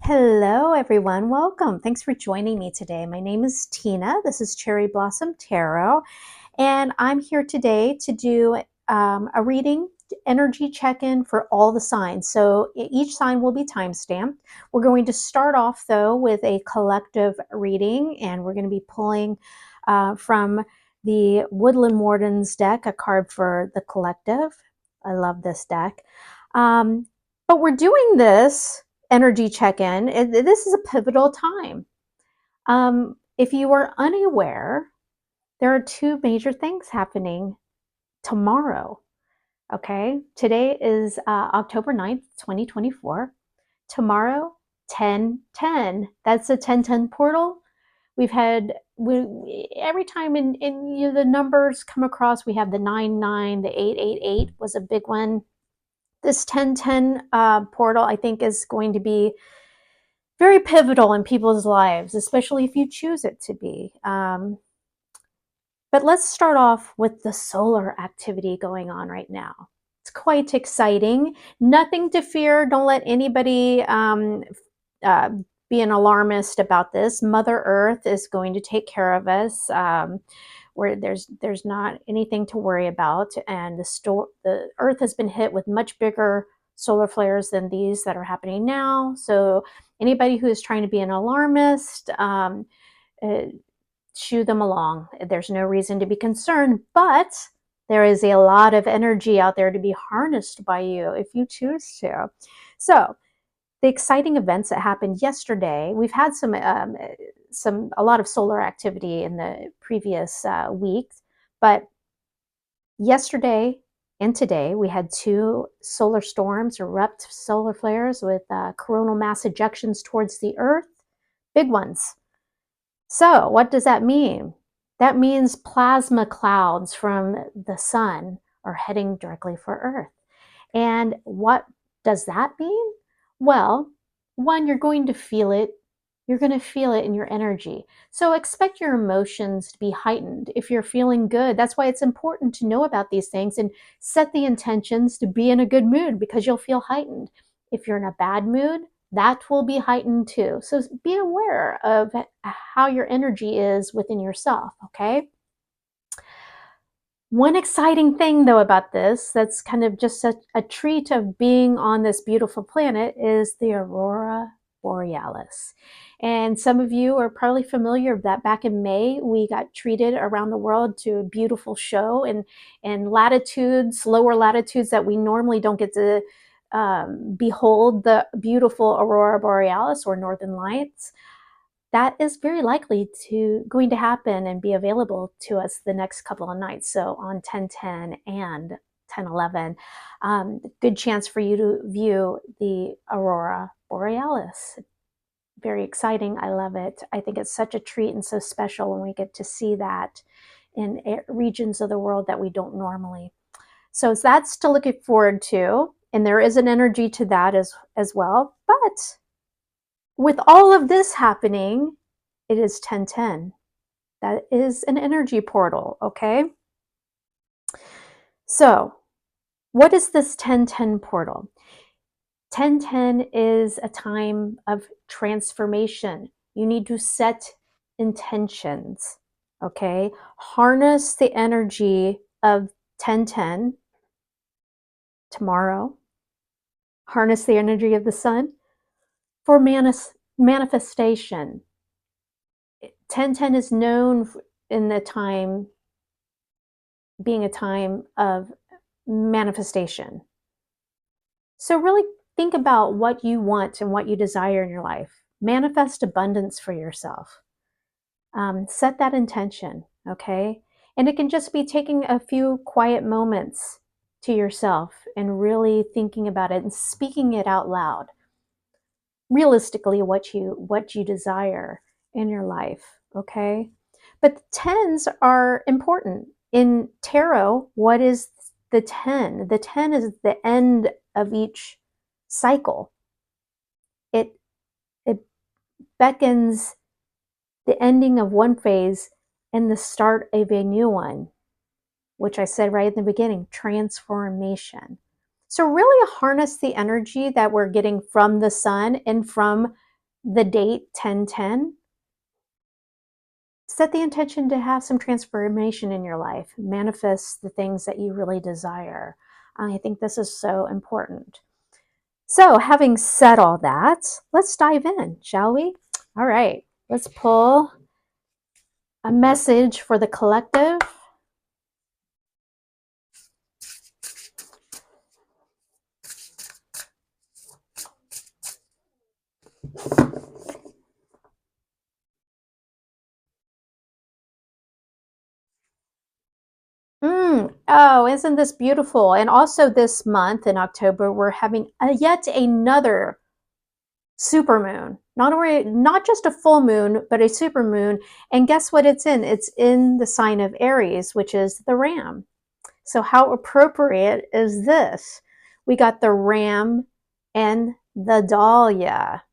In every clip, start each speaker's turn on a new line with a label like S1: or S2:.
S1: Hello, everyone. Welcome. Thanks for joining me today. My name is Tina. This is Cherry Blossom Tarot, and I'm here today to do a reading, energy check-in for all the signs. So each sign will be time-stamped. We're going to start off, though, with a collective reading, and we're going to be pulling from the Woodland Wardens deck, a card for the collective. I love this deck. But we're doing this energy check-in. This is a pivotal time. If you are unaware, there are two major things happening tomorrow. Okay, today is October 9th, 2024. Tomorrow, 10/10. That's a 10/10 portal. We've had every time in the numbers come across, we have the 9/9, the 8/8/8 was a big one. This 10/10 portal, I think, is going to be very pivotal in people's lives, especially if you choose it to be. But let's start off with the solar activity going on right now. It's quite exciting. Nothing to fear. Don't let anybody be an alarmist about this. Mother Earth is going to take care of us. Where there's not anything to worry about, and the Earth has been hit with much bigger solar flares than these that are happening now. So anybody who is trying to be an alarmist, shoo them along. There's no reason to be concerned, but there is a lot of energy out there to be harnessed by you if you choose to. So the exciting events that happened yesterday, we've had a lot of solar activity in the previous weeks, but yesterday and today we had two solar storms erupt, solar flares with coronal mass ejections towards the Earth, big ones. So what does that mean? That means plasma clouds from the sun are heading directly for Earth. And what does that mean? Well, one, you're going to feel it. You're going to feel it in your energy. So expect your emotions to be heightened. If you're feeling good, that's why it's important to know about these things and set the intentions to be in a good mood, because you'll feel heightened. If you're in a bad mood, that will be heightened too. So be aware of how your energy is within yourself, okay? One exciting thing, though, about this, that's kind of just a treat of being on this beautiful planet, is the Aurora Borealis. And some of you are probably familiar with that. Back in May, we got treated around the world to a beautiful show in latitudes, lower latitudes that we normally don't get to behold the beautiful Aurora Borealis or Northern Lights. That is very likely going to happen and be available to us the next couple of nights. So on 10/10 and 10/11, good chance for you to view the Aurora Borealis. Very exciting. I love it. I think it's such a treat and so special when we get to see that in regions of the world that we don't normally. So that's to look forward to. And there is an energy to that as well. But with all of this happening, it is 10/10. That is an energy portal, okay? So what is this 10/10 portal? 10/10 is a time of transformation. You need to set intentions, okay? Harness the energy of 10/10 tomorrow. Harness the energy of the sun for manifestation. 10/10 is known in the time being a time of manifestation. So really think about what you want and what you desire in your life. Manifest abundance for yourself. Set that intention, okay? And it can just be taking a few quiet moments to yourself and really thinking about it and speaking it out loud. Realistically, what you desire in your life, okay? But the tens are important. In tarot, what is the 10? The 10 is the end of each cycle. It beckons the ending of one phase and the start of a new one, which I said right in the beginning, transformation. So really harness the energy that we're getting from the sun and from the date 1010, set the intention to have some transformation in your life. Manifest the things that you really desire. I think this is so important. So having said all that, let's dive in, shall we? All right, let's pull a message for the collective. Oh, isn't this beautiful? And also this month in October, we're having yet another supermoon. Not just a full moon, but a supermoon. And guess what it's in? It's in the sign of Aries, which is the ram. So how appropriate is this? We got the ram and the dahlia.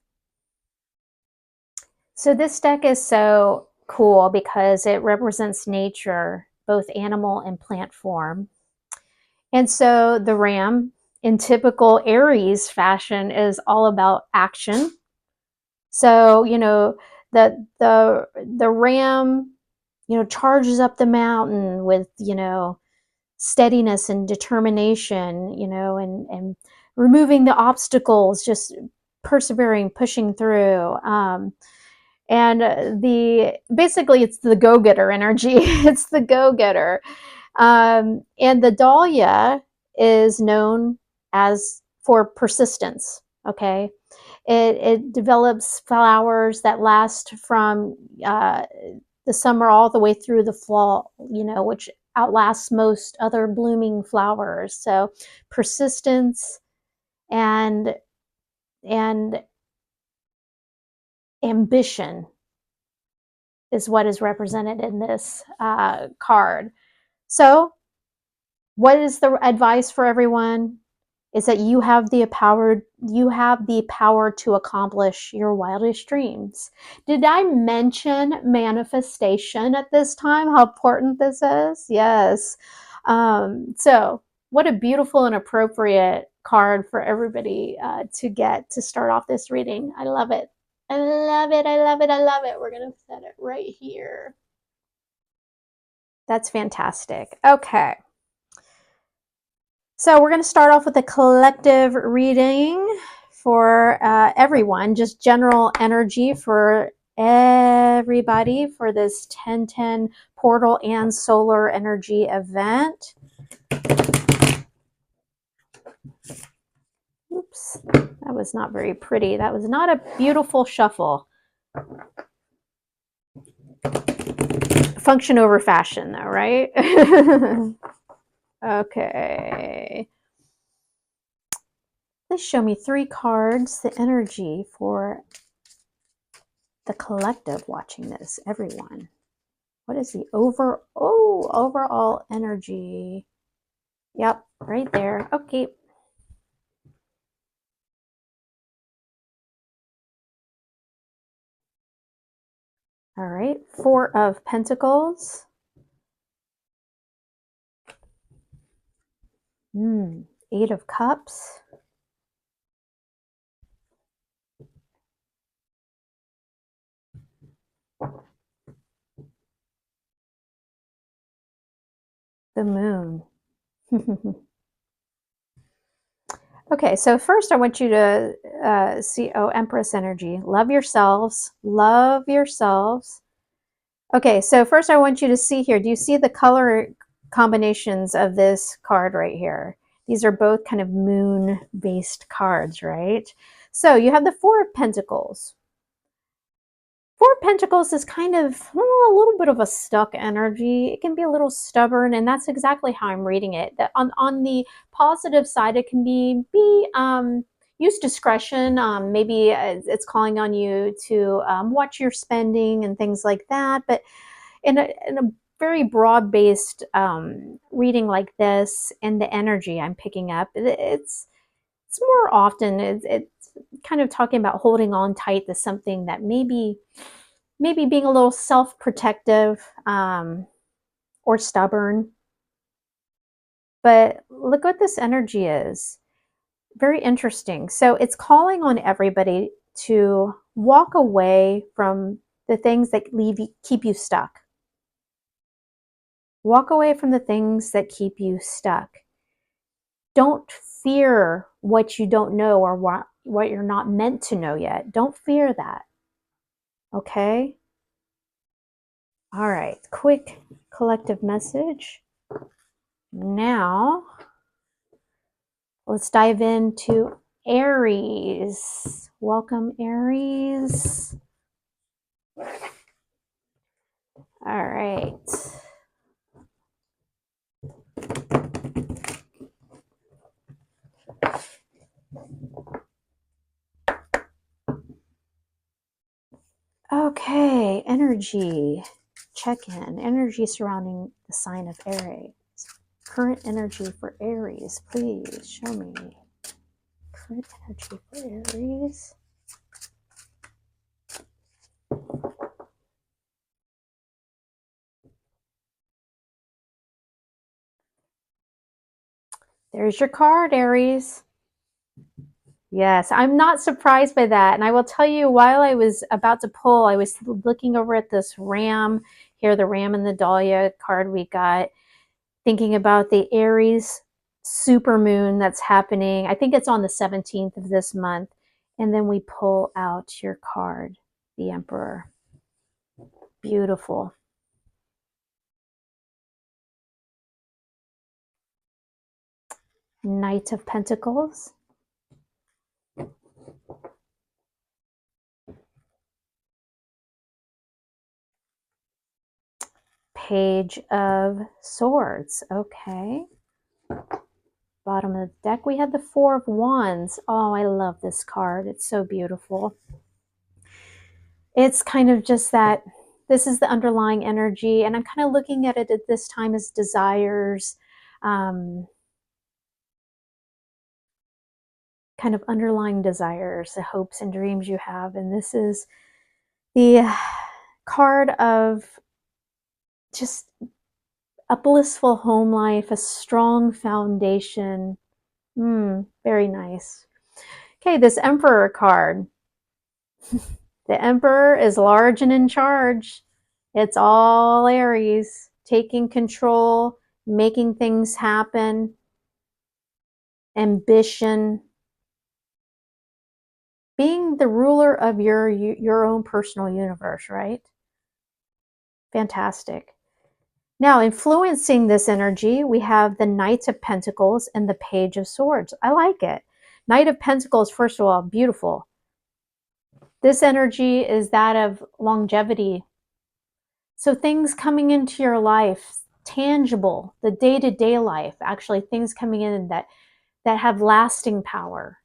S1: So this deck is so cool because it represents nature, both animal and plant form. And so the ram, in typical Aries fashion, is all about action. So, the ram, charges up the mountain with, steadiness and determination, and removing the obstacles, just persevering, pushing through. And basically it's the go-getter energy. It's the go-getter. And the dahlia is known as for persistence. Okay. It develops flowers that last from the summer all the way through the fall, which outlasts most other blooming flowers. So persistence and ambition is what is represented in this card. So what is the advice for everyone? Is that you have the power to accomplish your wildest dreams. Did I mention manifestation at this time? How important this is? Yes. So what a beautiful and appropriate card for everybody to get to start off this reading. I love it. I love it. I love it. I love it. We're going to set it right here. That's fantastic. Okay. So we're going to start off with a collective reading for everyone, just general energy for everybody for this 1010 portal and solar energy event. Oops, that was not very pretty. That was not a beautiful shuffle. Function over fashion though, right? Okay. Please show me 3 cards, the energy for the collective watching this, everyone. What is the overall energy? Yep, right there. Okay. All right, 4 of Pentacles. 8 of Cups. The Moon. Okay, so first I want you to see, Empress energy. Love yourselves. Love yourselves. Okay, so first I want you to see here. Do you see the color combinations of this card right here? These are both kind of moon-based cards, right? So you have the 4 of Pentacles. 4 of Pentacles is kind of a little bit of a stuck energy. It can be a little stubborn, and that's exactly how I'm reading it. That on the positive side, it can be use discretion. Maybe it's calling on you to watch your spending and things like that. But in a very broad-based reading like this, and the energy I'm picking up, it's more often it's kind of talking about holding on tight to something that maybe being a little self-protective or stubborn. But look what this energy is. Very interesting. So it's calling on everybody to walk away from the things that keep you stuck. Walk away from the things that keep you stuck. Don't fear what you don't know or what you're not meant to know yet. Don't fear that. Okay? All right, quick collective message. Now, let's dive into Aries. Welcome, Aries. All right. Okay, energy check-in. Energy surrounding the sign of Aries. Current energy for Aries, please show me. Current energy for Aries. There's your card, Aries. Yes, I'm not surprised by that. And I will tell you, while I was about to pull, I was looking over at this ram here, the ram and the dahlia card we got, thinking about the Aries supermoon that's happening. I think it's on the 17th of this month. And then we pull out your card, the Emperor. Beautiful. Knight of Pentacles. Page of Swords. Okay. Bottom of the deck, we had the Four of Wands. Oh, I love this card. It's so beautiful. It's kind of just that this is the underlying energy, and I'm kind of looking at it at this time as desires, kind of underlying desires, the hopes and dreams you have. And this is the card of just a blissful home life, a strong foundation. Very nice. Okay, this Emperor card. The Emperor is large and in charge. It's all Aries, taking control, making things happen, ambition, being the ruler of your own personal universe, right? Fantastic. Now, influencing this energy, we have the Knight of Pentacles and the Page of Swords. I like it. Knight of Pentacles, first of all, beautiful. This energy is that of longevity. So things coming into your life, tangible, the day-to-day life, actually things coming in that have lasting power.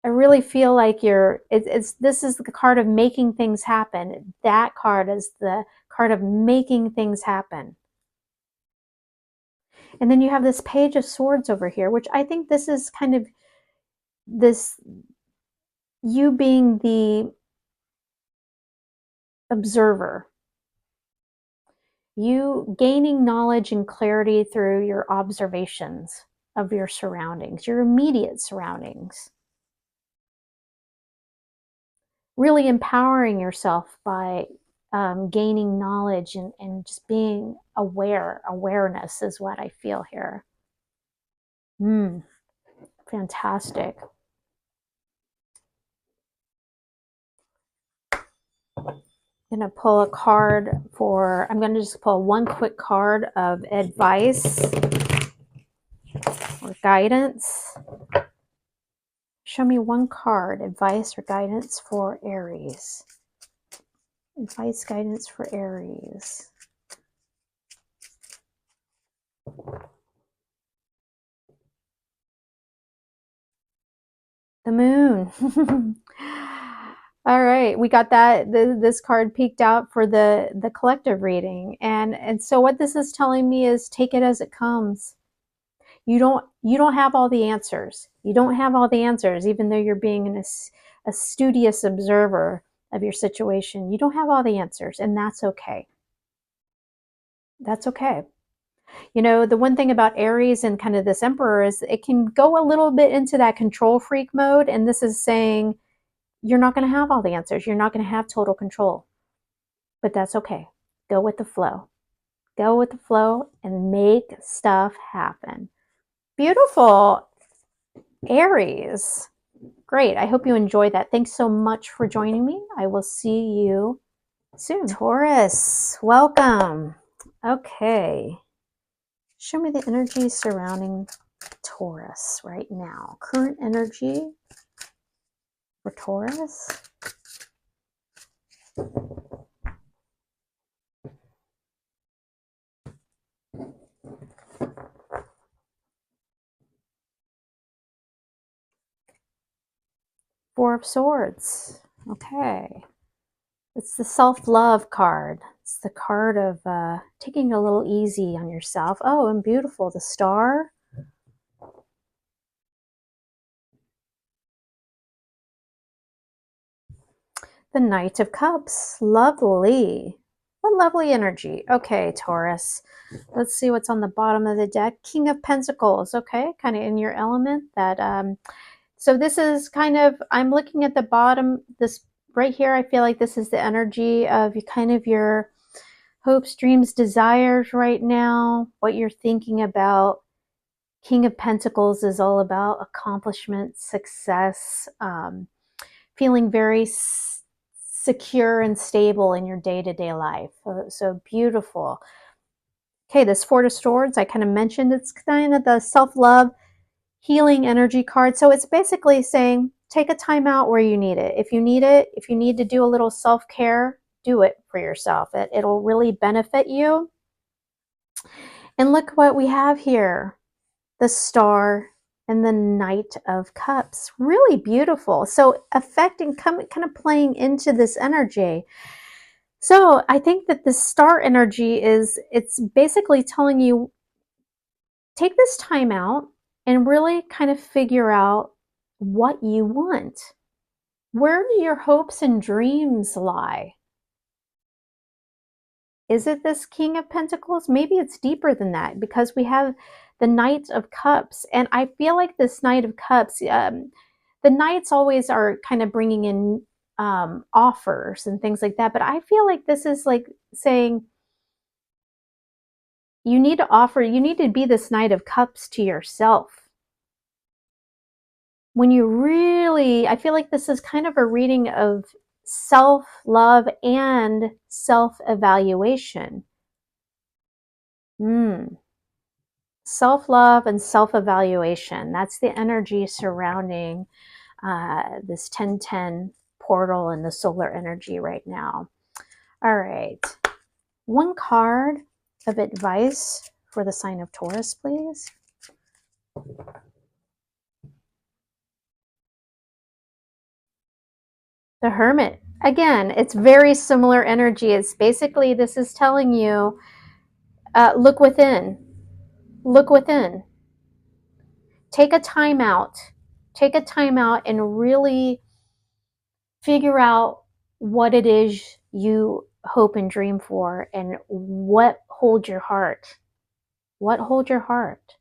S1: I really feel like this is the card of making things happen. That card is the card of making things happen. And then you have this Page of Swords over here, which I think this is kind of this, you being the observer, you gaining knowledge and clarity through your observations of your surroundings, your immediate surroundings. Really empowering yourself by gaining knowledge and just being aware. Awareness is what I feel here. Fantastic. I'm going to pull a card I'm going to just pull one quick card of advice or guidance. Show me one card, advice or guidance for Aries. Advice, guidance for Aries. The Moon. All right, we got that. This card peeked out for the collective reading, and so what this is telling me is take it as it comes. You don't have all the answers. You don't have all the answers, even though you're being a studious observer of your situation. You don't have all the answers, and that's okay. That's okay. You know, the one thing about Aries and kind of this Emperor is it can go a little bit into that control freak mode, and this is saying, you're not going to have all the answers. You're not going to have total control, but that's okay. Go with the flow. Go with the flow and make stuff happen. Beautiful. Aries. Great. I hope you enjoyed that. Thanks so much for joining me. I will see you soon. Taurus, welcome. Okay. Show me the energy surrounding Taurus right now. Current energy for Taurus. Four of Swords. Okay. It's the self-love card. It's the card of taking a little easy on yourself. Oh, and beautiful. The Star. The Knight of Cups. Lovely. What lovely energy. Okay, Taurus. Let's see what's on the bottom of the deck. King of Pentacles. Okay, kind of in your element. So this is kind of, I'm looking at the bottom, this right here, I feel like this is the energy of kind of your hopes, dreams, desires right now, what you're thinking about. King of Pentacles is all about accomplishment, success, feeling very secure and stable in your day-to-day life. So beautiful. Okay, this Four of Swords, I kind of mentioned, it's kind of the self-love, healing energy card. So it's basically saying, take a time out where you need it. If you need to do a little self-care, do it for yourself. It'll really benefit you. And look what we have here. The Star and the Knight of Cups. Really beautiful. So affecting, kind of playing into this energy. So I think that the Star energy it's basically telling you, take this time out and really kind of figure out what you want. Where do your hopes and dreams lie? Is it this King of Pentacles? Maybe it's deeper than that, because we have the Knight of Cups. And I feel like this Knight of Cups, the Knights always are kind of bringing in offers and things like that. But I feel like this is like saying, you need to be this Knight of Cups to yourself. When you really, I feel like this is kind of a reading of self-love and self-evaluation. Self-love and self-evaluation. That's the energy surrounding this 1010 portal and the solar energy right now. All right. One card of advice for the sign of Taurus, please. The Hermit. Again, it's very similar energy. It's basically, this is telling you, look within. Look within. Take a time out. Take a time out and really figure out what it is you hope and dream for, and what holds your heart. What holds your heart?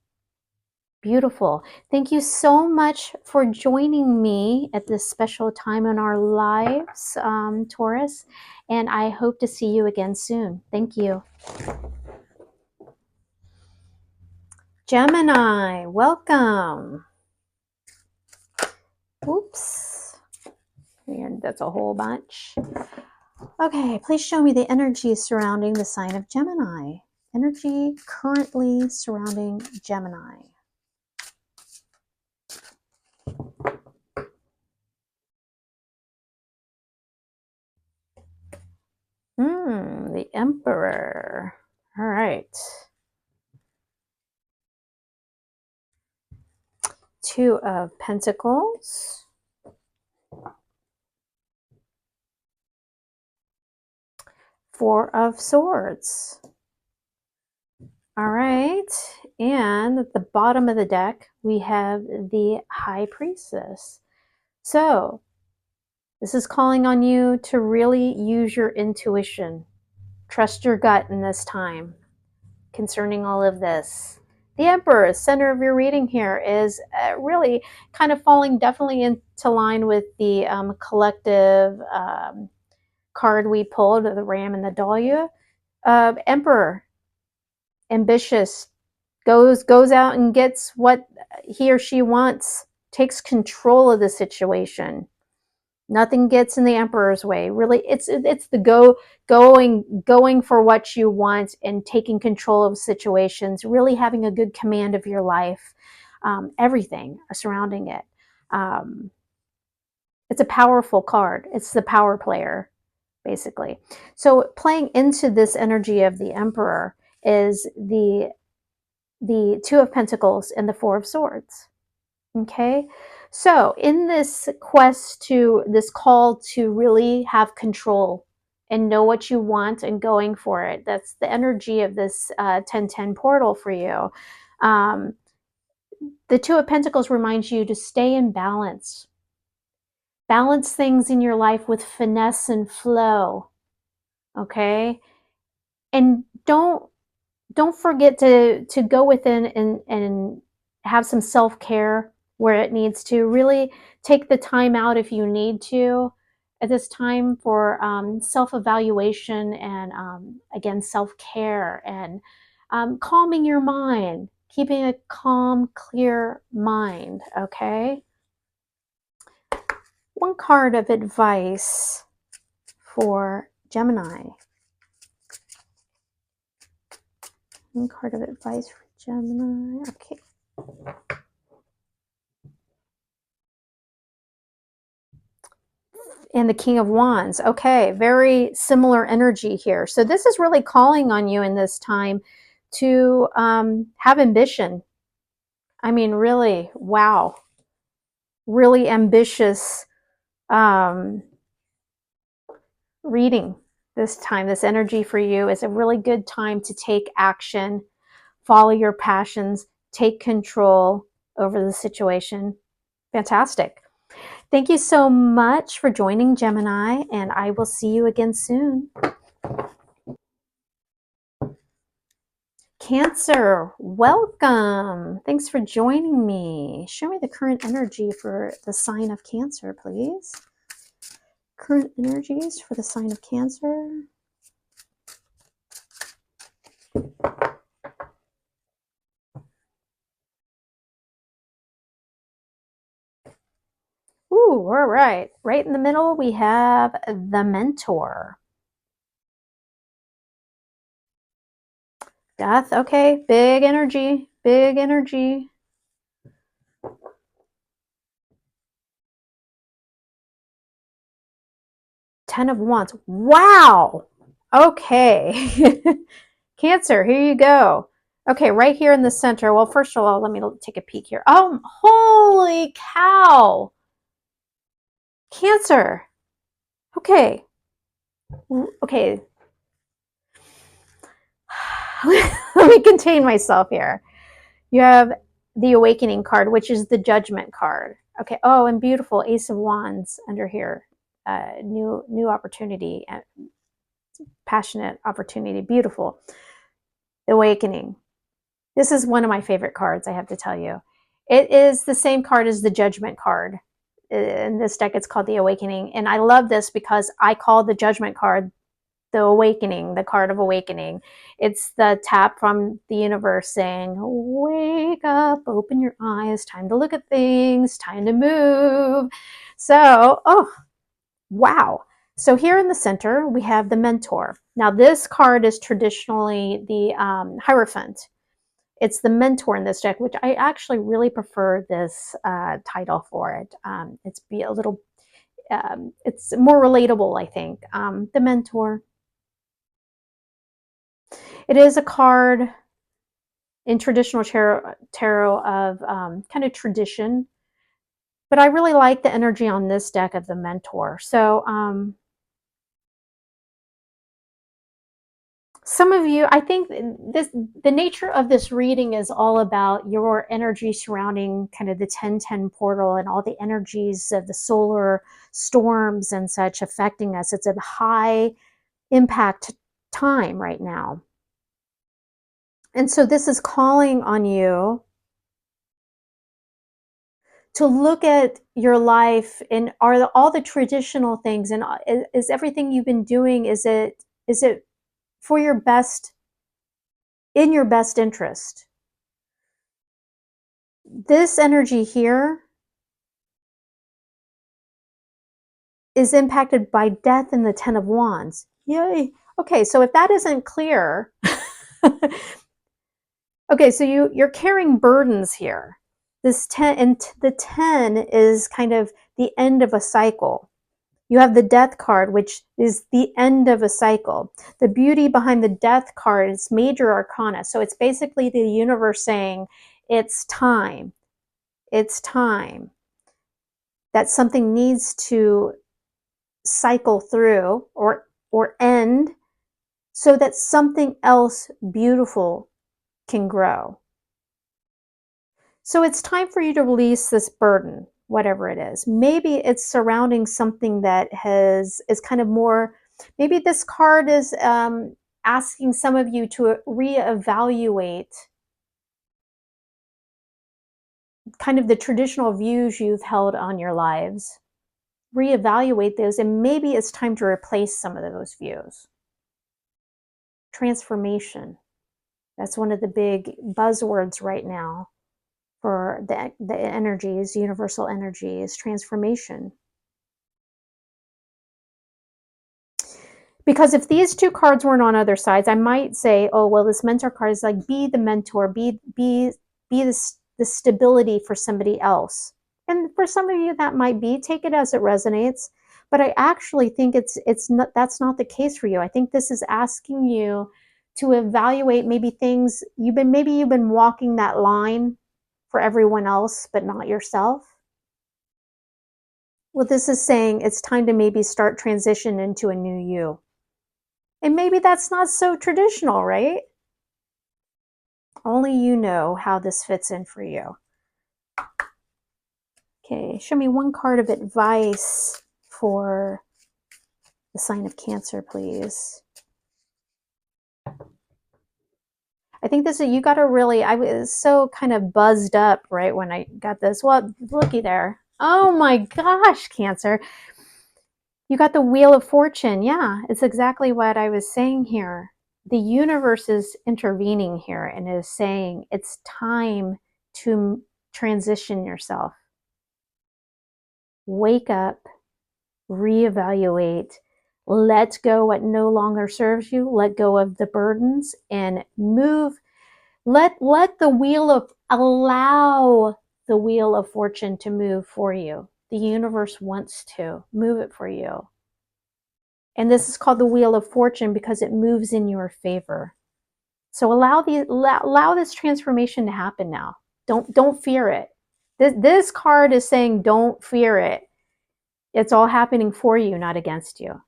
S1: Beautiful. Thank you so much for joining me at this special time in our lives, Taurus, and I hope to see you again soon. Thank you. Gemini, welcome. Oops. And that's a whole bunch. Okay, please show me the energy surrounding the sign of Gemini. Energy currently surrounding Gemini. The Emperor. All right. Two of Pentacles. Four of Swords. All right. And at the bottom of the deck, we have the High Priestess. So this is calling on you to really use your intuition. Trust your gut in this time concerning all of this. The Emperor, center of your reading here, is really kind of falling definitely into line with the collective card we pulled, the Ram and the Dahlia. Emperor, ambitious, goes out and gets what he or she wants, takes control of the situation. Nothing gets in the Emperor's way. Really, it's the going for what you want and taking control of situations. Really having a good command of your life, everything surrounding it. It's a powerful card. It's the power player, basically. So playing into this energy of the Emperor is the Two of Pentacles and the Four of Swords. Okay, so in this quest to this call to really have control and know what you want and going for it, that's the energy of this 1010 portal for you. The Two of Pentacles reminds you to stay in balance. Balance things in your life with finesse and flow. Okay, and don't forget to go within and have some self-care where it needs to. Really take the time out if you need to at this time for self-evaluation and again, self-care and calming your mind, keeping a calm, clear mind. Okay, one card of advice for Gemini. One card of advice for Gemini. Okay. And the King of Wands. Okay, very similar energy here. So this is really calling on you in this time to have ambition. I mean, really, wow. Really ambitious reading this time. This energy for you is a really good time to take action, follow your passions, take control over the situation. Fantastic. Thank you so much for joining, Gemini, and I will see you again soon. Cancer, welcome. Thanks for joining me. Show me the current energy for the sign of Cancer, please. Current energies for the sign of Cancer. Ooh, all right. Right in the middle, we have the Mentor. Death, okay. Big energy, big energy. Ten of Wands. Wow. Okay. Cancer, here you go. Okay, right here in the center. Well, first of all, let me take a peek here. Oh, holy cow. Cancer. Okay. Okay. Let me contain myself here. You have the Awakening card, which is the Judgment card. Okay. Oh, and beautiful Ace of Wands under here. New opportunity, passionate opportunity. Beautiful. Awakening. This is one of my favorite cards, I have to tell you. It is the same card as the Judgment card. In this deck, it's called the Awakening. And I love this because I call the Judgment card the Awakening, the card of awakening. It's the tap from the universe saying, wake up, open your eyes, time to look at things, time to move. So, oh, wow. So here in the center, we have the Mentor. Now, this card is traditionally the Hierophant. It's the Mentor in this deck, which I actually really prefer this title for it. It's it's more relatable, I think. The Mentor. It is a card in traditional tarot of kind of tradition, but I really like the energy on this deck of the Mentor. So some of you, I think the nature of this reading is all about your energy surrounding kind of the 1010 portal and all the energies of the solar storms and such affecting us. It's a high impact time right now. And so this is calling on you to look at your life, and are all the traditional things, and is everything you've been doing, is it for your best, in your best interest? This energy here is impacted by death and the 10 of Wands. Yay. Okay, so if that isn't clear, okay, so you're carrying burdens here. This 10, and the 10 is kind of the end of a cycle. You have the death card, which is the end of a cycle. The beauty behind the death card is major arcana. So it's basically the universe saying, it's time. It's time. That something needs to cycle through or end so that something else beautiful can grow. So it's time for you to release this burden, whatever it is. Maybe it's surrounding something that is kind of more, maybe this card is asking some of you to reevaluate kind of the traditional views you've held on your lives. Reevaluate those, and maybe it's time to replace some of those views. Transformation. That's one of the big buzzwords right now for the energies, universal energies, transformation. Because if these two cards weren't on other sides, I might say, oh, well, this mentor card is like, be the mentor, be the stability for somebody else. And for some of you, that might be, take it as it resonates. But I actually think it's not, that's not the case for you. I think this is asking you to evaluate maybe things you've been walking that line for everyone else, but not yourself. Well, this is saying it's time to maybe start transition into a new you. And maybe that's not so traditional, right? Only you know how this fits in for you. Okay, show me one card of advice for the sign of Cancer, please. I think this is, you got to really, I was so kind of buzzed up right when I got this. Well, looky there. Oh my gosh, Cancer. You got the Wheel of Fortune. Yeah, it's exactly what I was saying here. The universe is intervening here and is saying it's time to transition yourself. Wake up, reevaluate, let go what no longer serves you, let go of the burdens, and move. Let the wheel of, allow the Wheel of Fortune to move for you. The universe wants to move it for you. And this is called the Wheel of Fortune because it moves in your favor. So allow this transformation to happen now. Don't fear it. This card is saying don't fear it. It's all happening for you, not against you.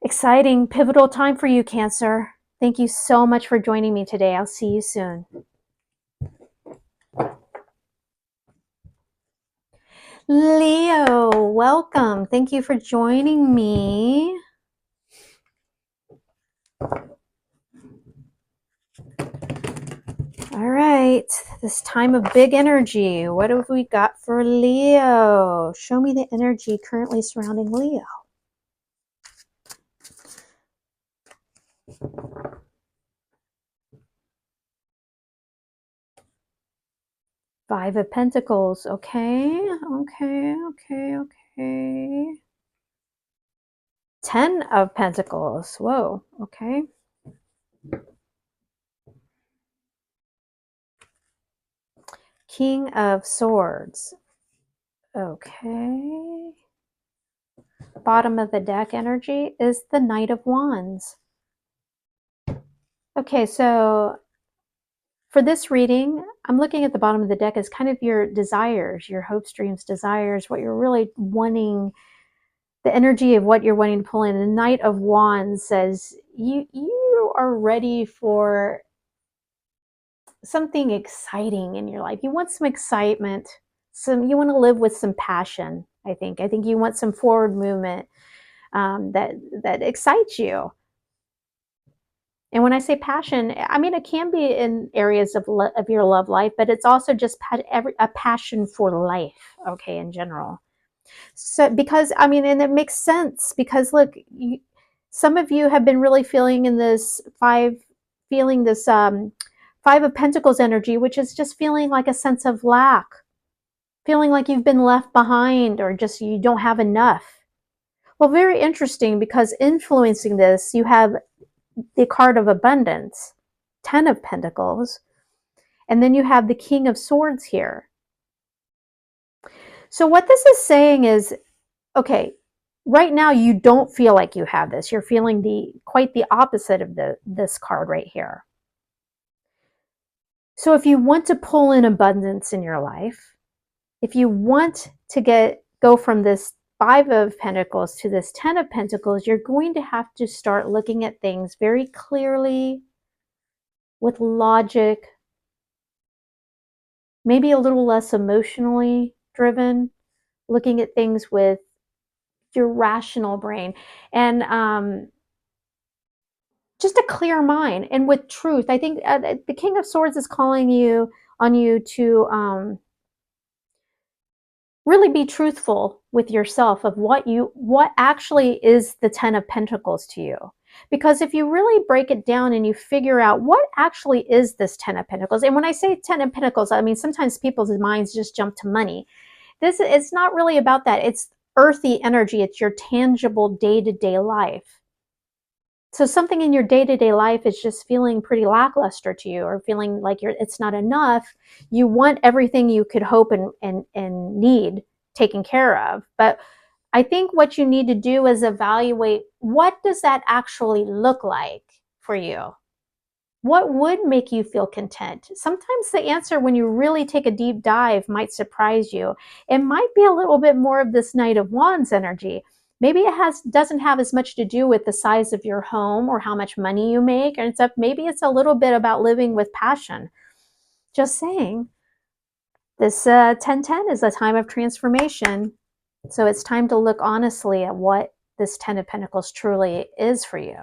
S1: Exciting, pivotal time for you, Cancer. Thank you so much for joining me today. I'll see you soon. Leo, welcome. Thank you for joining me. All right, this time of big energy. What have we got for Leo? Show me the energy currently surrounding Leo. Five of Pentacles. Okay. 10 of Pentacles. Whoa. Okay. King of Swords. Okay. Bottom of the deck energy is the Knight of Wands. Okay, so for this reading, I'm looking at the bottom of the deck as kind of your desires, your hopes, dreams, desires, what you're really wanting, the energy of what you're wanting to pull in. The Knight of Wands says you are ready for something exciting in your life. You want some excitement. You want to live with some passion, I think. I think you want some forward movement that excites you. And when I say passion, I mean, it can be in areas of your love life, but it's also just a passion for life, okay, in general. So, because, I mean, and it makes sense because look, some of you have been really feeling in this feeling this Five of Pentacles energy, which is just feeling like a sense of lack, feeling like you've been left behind or just you don't have enough. Well, very interesting, because influencing this, you have the card of abundance, 10 of Pentacles, and then you have the King of Swords here. So what this is saying is, okay, right now you don't feel like you have this. You're feeling quite the opposite of this card right here. So if you want to pull in abundance in your life, if you want to go from this Five of Pentacles to this 10 of Pentacles, you're going to have to start looking at things very clearly, with logic, maybe a little less emotionally driven, looking at things with your rational brain, and just a clear mind, and with truth. I think the King of Swords is calling on you to really be truthful with yourself of what actually is the 10 of Pentacles to you. Because if you really break it down and you figure out what actually is this 10 of Pentacles, and when I say 10 of Pentacles, I mean, sometimes people's minds just jump to money. It's not really about that. It's earthy energy. It's your tangible day-to-day life. So something in your day-to-day life is just feeling pretty lackluster to you, or feeling like it's not enough. You want everything you could hope and need taken care of. But I think what you need to do is evaluate, what does that actually look like for you? What would make you feel content? Sometimes the answer, when you really take a deep dive, might surprise you. It might be a little bit more of this Knight of Wands energy. Maybe it doesn't have as much to do with the size of your home or how much money you make. And maybe it's a little bit about living with passion. Just saying. This 1010 is a time of transformation. So it's time to look honestly at what this 10 of Pentacles truly is for you.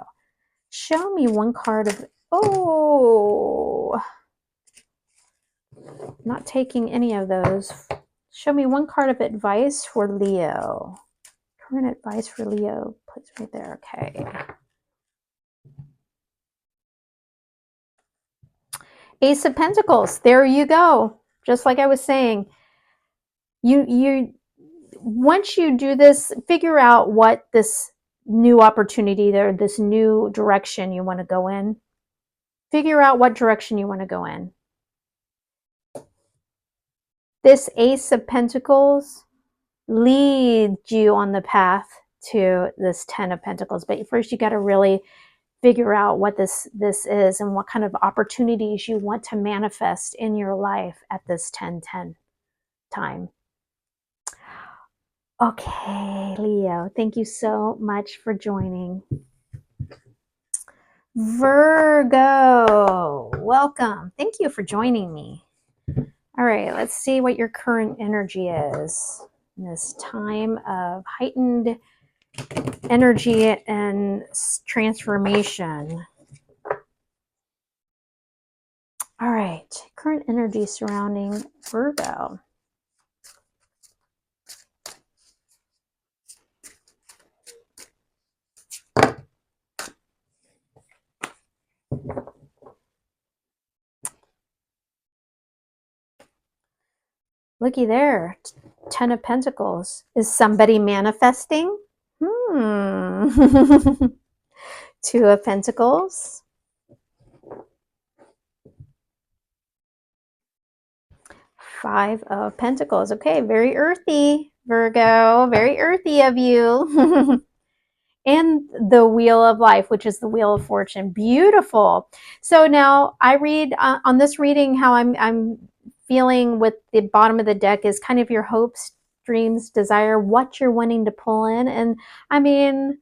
S1: Show me one card of, oh, not taking any of those. Show me one card of advice for Leo. Current advice for Leo. Puts right there. Okay. Ace of Pentacles. There you go. Just like I was saying, once you do this, figure out what this new opportunity there, this new direction you want to go in. Figure out what direction you want to go in. This Ace of Pentacles leads you on the path to this 10 of Pentacles. But first you got to really figure out what this is and what kind of opportunities you want to manifest in your life at this 10-10 time. Okay, Leo, thank you so much for joining. Virgo, welcome. Thank you for joining me. All right, let's see what your current energy is in this time of heightened energy and transformation. All right, current energy surrounding Virgo. Looky there, 10 of Pentacles. Is somebody manifesting? Two of Pentacles. Five of Pentacles. Okay, very earthy, Virgo. Very earthy of you. And the Wheel of Life, which is the Wheel of Fortune. Beautiful. So now I read on this reading how I'm feeling with the bottom of the deck is kind of your hopes, dreams, desire, what you're wanting to pull in. And I mean,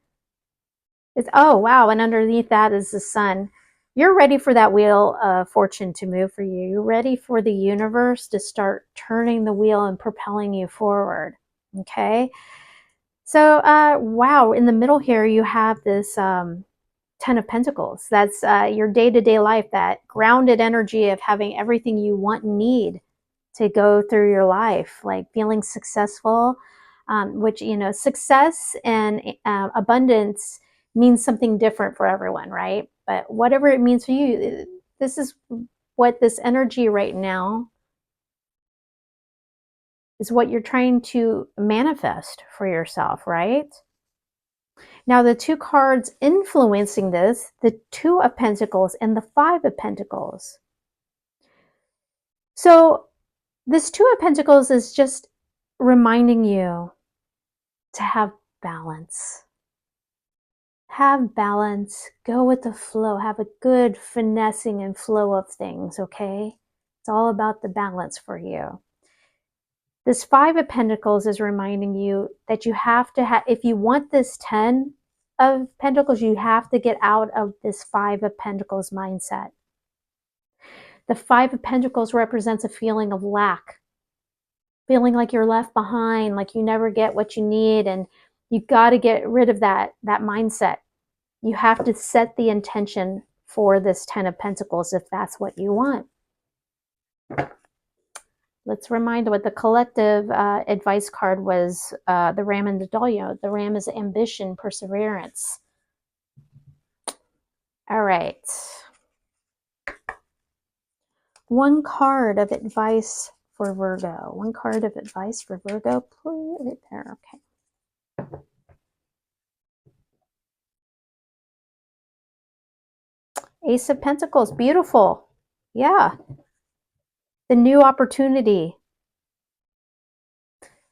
S1: it's, oh, wow. And underneath that is the sun. You're ready for that Wheel of Fortune to move for you. You're ready for the universe to start turning the wheel and propelling you forward. Okay. So, wow, in the middle here, you have this Ten of Pentacles. That's your day-to-day life, that grounded energy of having everything you want and need to go through your life, like feeling successful, which, you know, success and abundance means something different for everyone, right? But whatever it means for you, this is what this energy right now is, what you're trying to manifest for yourself, right? Now, the two cards influencing this, the Two of Pentacles and the Five of Pentacles. So this Two of Pentacles is just reminding you to have balance. Have balance, go with the flow, have a good finessing and flow of things, okay? It's all about the balance for you. This Five of Pentacles is reminding you that you have to have, if you want this Ten of Pentacles, you have to get out of this Five of Pentacles mindset. The Five of Pentacles represents a feeling of lack, feeling like you're left behind, like you never get what you need, and you got to get rid of that mindset. You have to set the intention for this Ten of Pentacles if that's what you want. Let's remind what the collective advice card was, the Ram and the Dahlia. The Ram is ambition, perseverance. All right. One card of advice for Virgo. One card of advice for Virgo, please. Right there, okay. Ace of Pentacles, beautiful. Yeah. The new opportunity.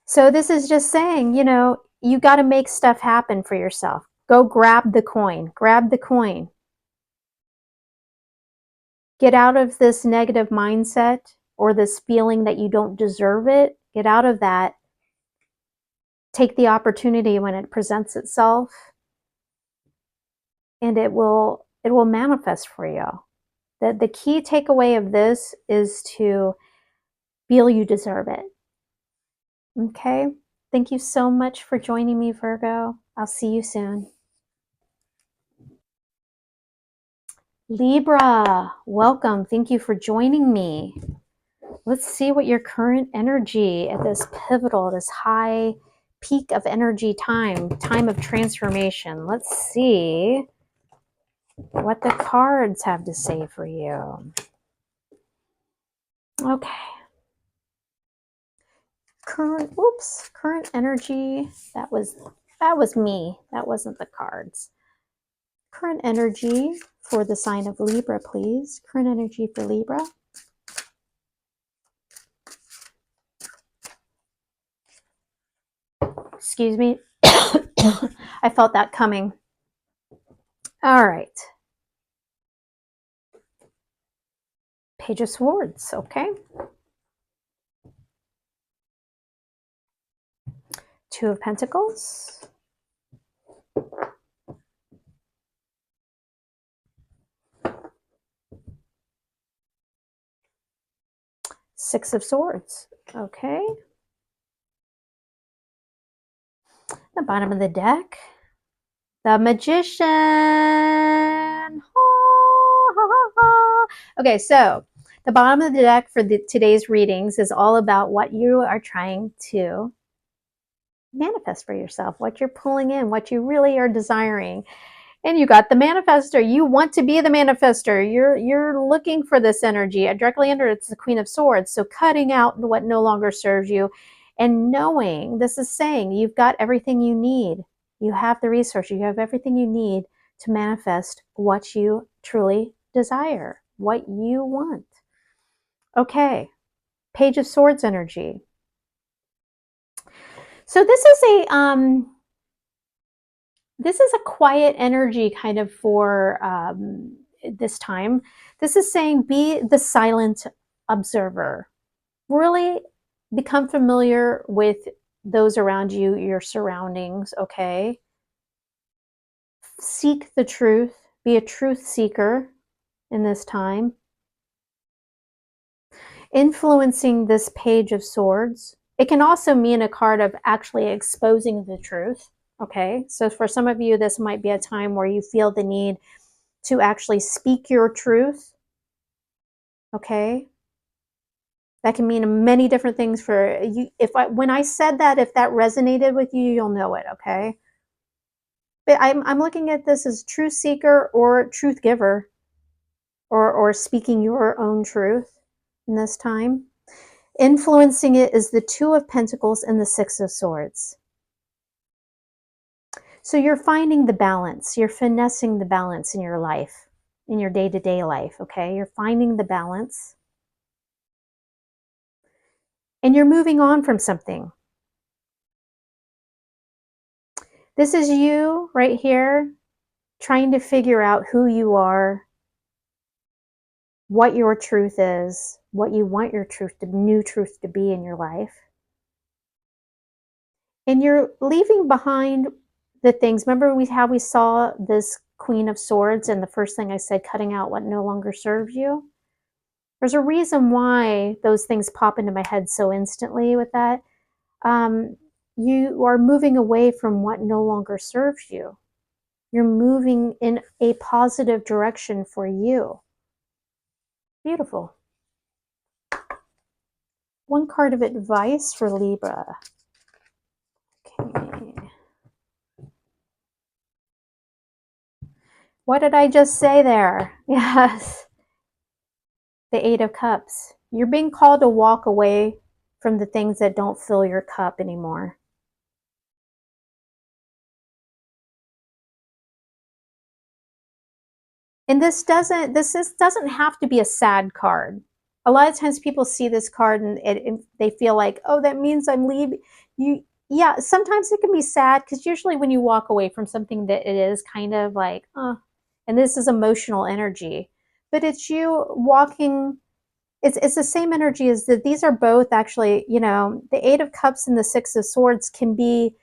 S1: So this is just saying, you know, you got to make stuff happen for yourself. Go grab the coin. Grab the coin. Get out of this negative mindset or this feeling that you don't deserve it. Get out of that. Take the opportunity when it presents itself, and it will manifest for you. The key takeaway of this is to feel you deserve it. Okay? Thank you so much for joining me, Virgo. I'll see you soon. Libra, welcome. Thank you for joining me. Let's see what your current energy at this pivotal, this high peak of energy time of transformation. Let's see what the cards have to say for you. Okay. Current energy. That was me. That wasn't the cards. Current energy for the sign of Libra, please. Current energy for Libra. Excuse me. I felt that coming. All right. Page of Swords, okay. Two of Pentacles. Six of Swords, okay. The bottom of the deck, the Magician. Okay, so the bottom of the deck for today's readings is all about what you are trying to manifest for yourself, what you're pulling in, what you really are desiring. And you got the manifestor. You want to be the manifestor. You're looking for this energy. Directly under it's the Queen of Swords. So cutting out what no longer serves you and knowing, this is saying you've got everything you need. You have the resources. You have everything you need to manifest what you truly desire, what you want. Okay. Page of Swords energy. So this is a quiet energy kind of for this time. This is saying be the silent observer. Really become familiar with those around you, your surroundings, okay? Seek the truth. Be a truth seeker in this time. Influencing this Page of Swords. It can also mean a card of actually exposing the truth, Okay, so for some of you, this might be a time where you feel the need to actually speak your truth. Okay, that can mean many different things for you. When I said that, if that resonated with you, you'll know it. Okay, but I'm looking at this as truth seeker or truth giver, or speaking your own truth in this time. Influencing it is the Two of Pentacles and the Six of Swords. So you're finding the balance. You're finessing the balance in your life, in your day-to-day life, okay? You're finding the balance. And you're moving on from something. This is you right here trying to figure out who you are, what your truth is, what you want your new truth to be in your life. And you're leaving behind the things. Remember how we saw this Queen of Swords, and the first thing I said, cutting out what no longer serves you? There's a reason why those things pop into my head so instantly with that. You are moving away from what no longer serves you. You're moving in a positive direction for you. Beautiful. One card of advice for Libra. Okay. What did I just say there? Yes. The Eight of Cups. You're being called to walk away from the things that don't fill your cup anymore. And this doesn't have to be a sad card. A lot of times people see this card and they feel like, oh, that means I'm leaving. Yeah, sometimes it can be sad, because usually when you walk away from something, that it is kind of like, and this is emotional energy. But it's you walking, it's the same energy as that. These are both actually, the Eight of Cups and the Six of Swords can be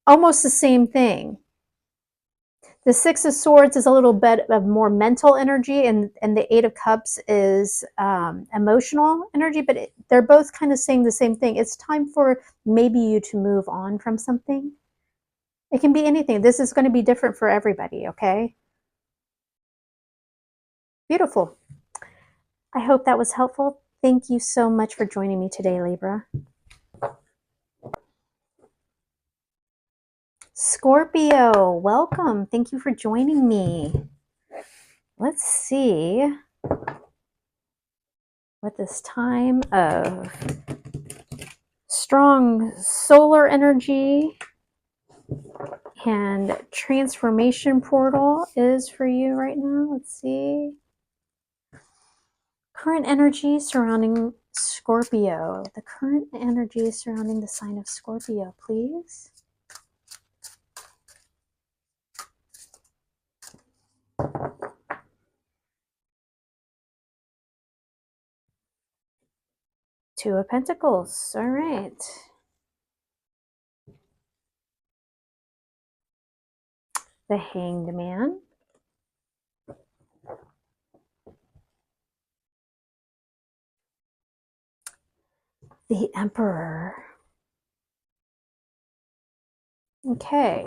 S1: almost the same thing. The Six of Swords is a little bit of more mental energy, and the Eight of Cups is emotional energy, but they're both kind of saying the same thing. It's time for maybe you to move on from something. It can be anything. This is going to be different for everybody, okay? Beautiful. I hope that was helpful. Thank you so much for joining me today, Libra. Scorpio, welcome. Thank you for joining me. Let's see what this time of strong solar energy and transformation portal is for you right now. Let's see. Current energy surrounding Scorpio. The current energy surrounding the sign of Scorpio, please. Two of Pentacles. All right. The Hanged Man. The Emperor. Okay.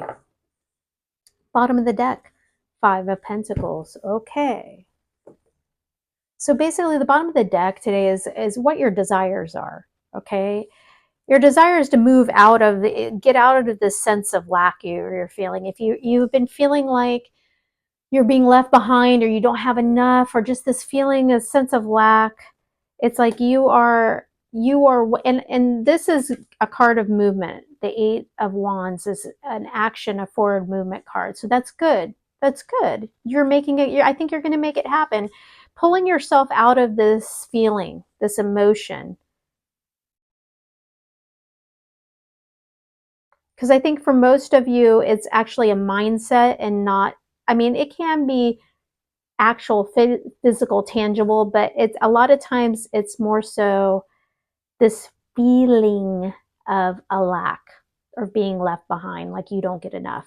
S1: Bottom of the deck. Five of Pentacles. Okay. So basically the bottom of the deck today is what your desires are. Okay. Your desire is to move out of get out of this sense of lack you're feeling. If you've been feeling like you're being left behind, or you don't have enough, or just this feeling, a sense of lack, it's like you are, and this is a card of movement. The Eight of Wands is an action, a forward movement card. So that's good. That's good. You're making it, I think you're going to make it happen. Pulling yourself out of this feeling, this emotion. Because I think for most of you, it's actually a mindset and not, I mean, it can be actual physical, tangible, but it's a lot of times it's more so this feeling of a lack or being left behind, like you don't get enough.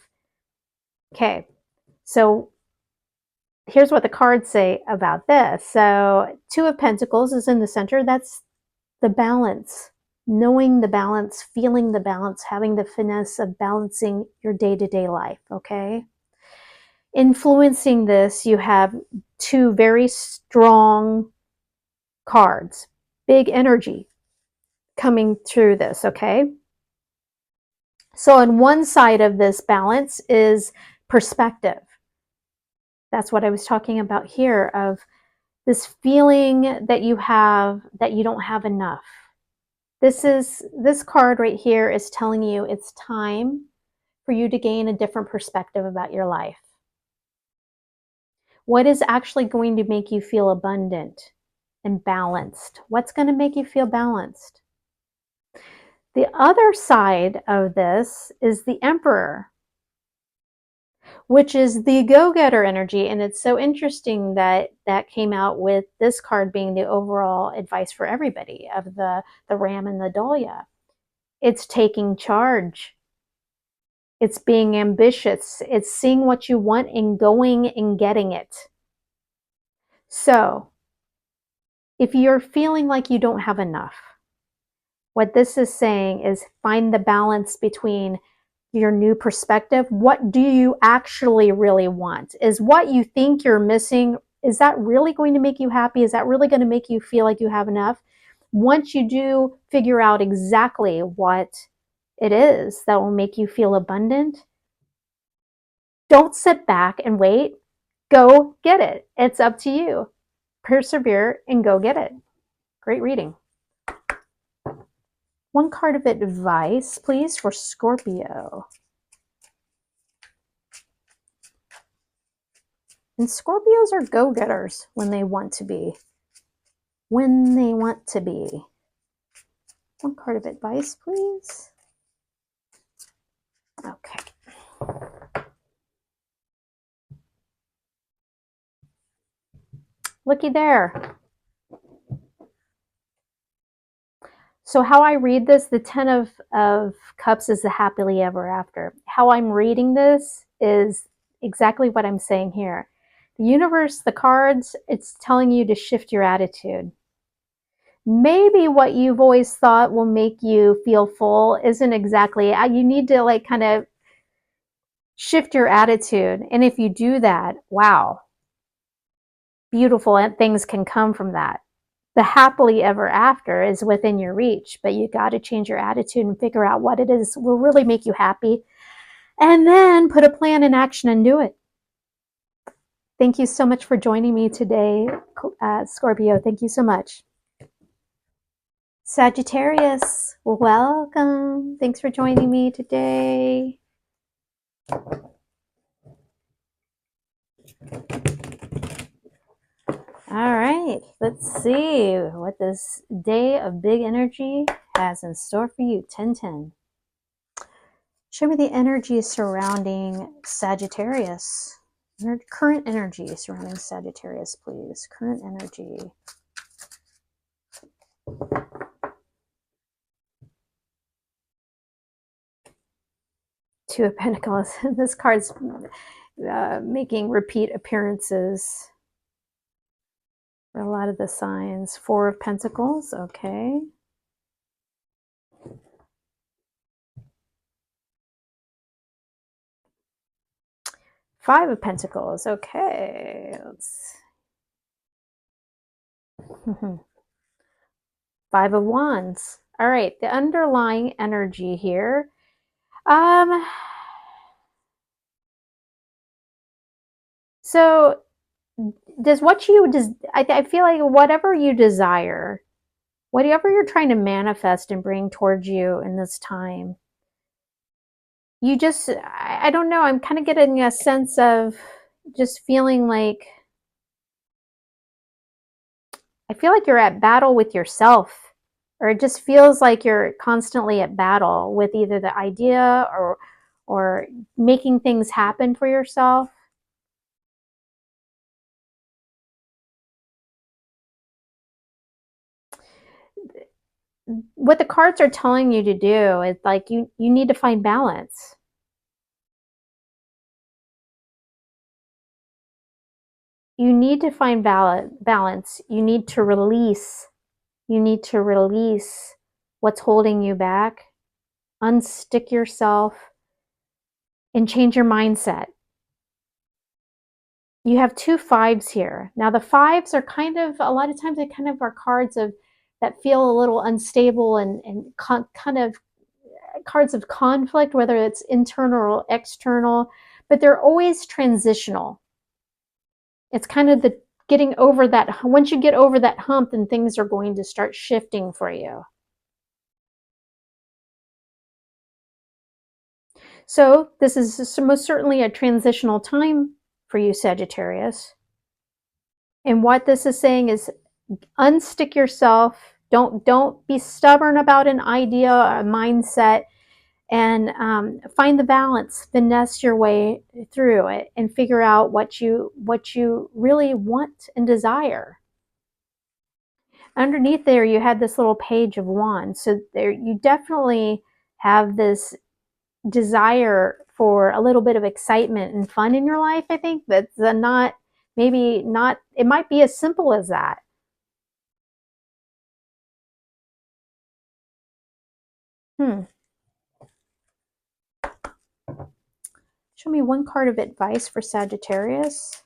S1: Okay, so here's what the cards say about this. So Two of Pentacles is in the center. That's the balance. knowing the balance, feeling the balance, having the finesse of balancing your day-to-day life, okay? Influencing this, you have two very strong cards, big energy coming through this, okay? So on one side of this balance is perspective. That's what I was talking about here, of this feeling that you have that you don't have enough. This card right here is telling you it's time for you to gain a different perspective about your life. What is actually going to make you feel abundant and balanced? What's going to make you feel balanced? The other side of this is the Emperor, which is the go-getter energy. And it's so interesting that that came out with this card being the overall advice for everybody of the Ram and the Dahlia. It's taking charge. It's being ambitious. It's seeing what you want and going and getting it. So if you're feeling like you don't have enough, what this is saying is find the balance between your new perspective. What do you actually really want? Is what you think you're missing, is that really going to make you happy? Is that really going to make you feel like you have enough? Once you do figure out exactly what it is that will make you feel abundant, don't sit back and wait. Go get it. It's up to you. Persevere and go get it. Great reading. One card of advice, please, for Scorpio. And Scorpios are go-getters when they want to be. When they want to be. One card of advice, please. Okay. Looky there. So how I read this, the Ten of Cups is the happily ever after. How I'm reading this is exactly what I'm saying here. The universe, the cards, it's telling you to shift your attitude. Maybe what you've always thought will make you feel full isn't exactly, you need to like kind of shift your attitude. And if you do that, wow, beautiful things can come from that. The happily ever after is within your reach, but you got to change your attitude and figure out what it is will really make you happy, and then put a plan in action and do it. Thank you so much for joining me today, Scorpio. Thank you so much. Sagittarius, welcome. Thanks for joining me today. All right, let's see what this day of big energy has in store for you. 10-10. Show me the energy surrounding Sagittarius. Current energy surrounding Sagittarius, please. Current energy. Two of Pentacles. This card's making repeat appearances for a lot of the signs. Four of Pentacles, okay. Five of Pentacles, okay. Five of Wands. All right, the underlying energy here. So does what you I feel like whatever you desire, whatever you're trying to manifest and bring towards you in this time, you just, I don't know, I'm kind of getting a sense of just feeling like, I feel like you're at battle with yourself, or it just feels like you're constantly at battle with either the idea or making things happen for yourself. What the cards are telling you to do is like you need to find balance. You need to find balance. You need to release. You need to release what's holding you back, unstick yourself, and change your mindset. You have 2 fives here. Now the fives are kind of, a lot of times they kind of are cards of that feel a little unstable and kind of cards of conflict, whether it's internal or external, but they're always transitional. It's kind of the getting over that, once you get over that hump, then things are going to start shifting for you. So this is most certainly a transitional time for you, Sagittarius. And what this is saying is unstick yourself. Don't be stubborn about an idea or a mindset, and find the balance, finesse your way through it, and figure out what you really want and desire. Underneath there, you had this little page of wands. So there, you definitely have this desire for a little bit of excitement and fun in your life. I think that's not, maybe not, it might be as simple as that. Show me one card of advice for Sagittarius.